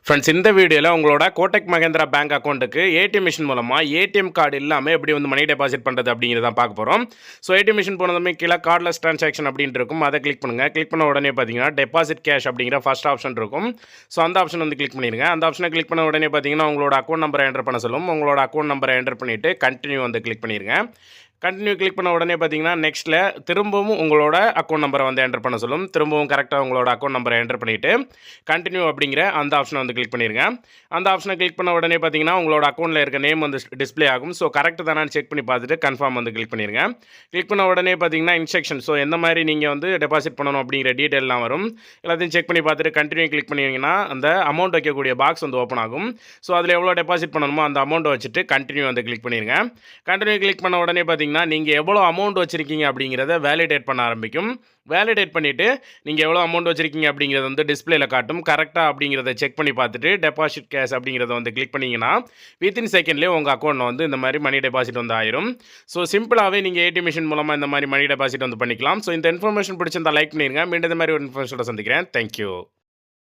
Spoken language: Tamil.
ஃப்ரெண்ட்ஸ், இந்த வீடியோவில் உங்களோட கோட்டக் மஹேந்திரா பேங்க் அக்கௌண்ட்டுக்கு ஏடிஎம் மிஷின் மூலமாக ஏடிஎம் கார்டு இல்லாமல் எப்படி வந்து மணி டெபாசிட் பண்ணுறது அப்படிங்கிறத பார்க்க போகிறோம். ஸோ ஏடிஎம் மிஷின் போனதுமே கீழே கார்ட்லெஸ் ட்ரான்சாக்ஷன் அப்படின்ட்டு இருக்கும். அதை கிளிக் பண்ணுங்கள். கிளிக் பண்ண உடனே பார்த்தீங்கன்னா டெபாசிட் கேஷ் அப்படிங்கிற ஃபர்ஸ்ட் ஆப்ஷன் இருக்கும். ஸோ அந்த ஆப்ஷன் வந்து கிளிக் பண்ணிடுங்க. அந்த ஆப்ஷனை கிளிக் பண்ண உடனே பார்த்தீங்கன்னா உங்களோட அக்கௌண்ட் நம்பரை என்டர் பண்ண சொல்லும். உங்களோட அக்கௌண்ட் நம்பரை என்டர் பண்ணிவிட்டு கண்டினியூ வந்து கிளிக் பண்ணிடுங்க. கண்டினியூ கிளிக் பண்ண உடனே பார்த்தீங்கன்னா நெக்ஸ்ட்டில் திரும்பவும் உங்களோட அக்கௌண்ட் நம்பரை வந்து என்டர் பண்ண சொல்லும். திரும்பவும் கரெக்டாக உங்களோட அக்கௌண்ட் நம்பரை என்டர் பண்ணிவிட்டு கண்டினியூ அப்படிங்கிற அந்த ஆப்ஷனை வந்து கிளிக் பண்ணிடுங்க. அந்த ஆப்ஷனை கிளிக் பண்ண உடனே பார்த்தீங்கன்னா உங்களோட அக்கௌண்ட்டில் இருக்க நேம் வந்து டிஸ்ப்ளே ஆகும். ஸோ கரெக்ட் தானே செக் பண்ணி பார்த்துட்டு கன்ஃபார்ம் வந்து கிளிக் பண்ணிடுங்க. கிளிக் பண்ண உடனே பார்த்தீங்கன்னா இன்ஸ்ட்ரக்ஷன், ஸோ எந்த மாதிரி நீங்கள் வந்து டெபாசிட் பண்ணணும் அப்படிங்கிற டீட்டெயிலாம் வரும். எல்லாத்தையும் செக் பண்ணி பார்த்துட்டு கண்டினியூ கிளிக் பண்ணிங்கன்னா அந்த அமௌண்ட் வைக்கக்கூடிய பாக்ஸ் வந்து ஓப்பன் ஆகும். ஸோ அதில் எவ்வளோ டெபாசிட் பண்ணணுமோ அந்த அமௌண்ட்டை வச்சுட்டு கண்டினியூ வந்து கிளிக் பண்ணிடுங்க. கண்டினியூ கிளிக் பண்ண உடனே பார்த்தீங்கன்னா நீங்கள் எவ்வளோ அமௌண்ட் வச்சுருக்கீங்க அப்படிங்கிறத வேலிடேட் பண்ண ஆரம்பிக்கும். வேலிடேட் பண்ணிவிட்டு நீங்கள் எவ்வளோ அமௌண்ட் வச்சுருக்கீங்க அப்படிங்கிறத வந்து டிஸ்பிளேல காட்டும். கரெக்டாக அப்படிங்கிறத செக் பண்ணி பார்த்துட்டு டெபாசிட் கேஷ் அப்படிங்கிறத வந்து கிளிக் பண்ணிங்கன்னா வித்தின் செகண்ட்லேயே உங்கள் அக்கௌண்ட்டில் வந்து இந்த மாதிரி மணி டெபாசிட் வந்து ஆயிரும். ஸோ சிம்பிளாகவே நீங்கள் ஏடிஎம் மிஷின் மூலமாக இந்த மாதிரி மணி டெபாசிட் வந்து பண்ணிக்கலாம். ஸோ இந்த இன்ஃபர்மேஷன் பிடிச்சிருந்தா லைக் பண்ணிடுங்க. மீண்டும் இந்த மாதிரி ஒரு இன்ஃபர்மேஷனோட சந்திக்கிறேன். தேங்க்யூ.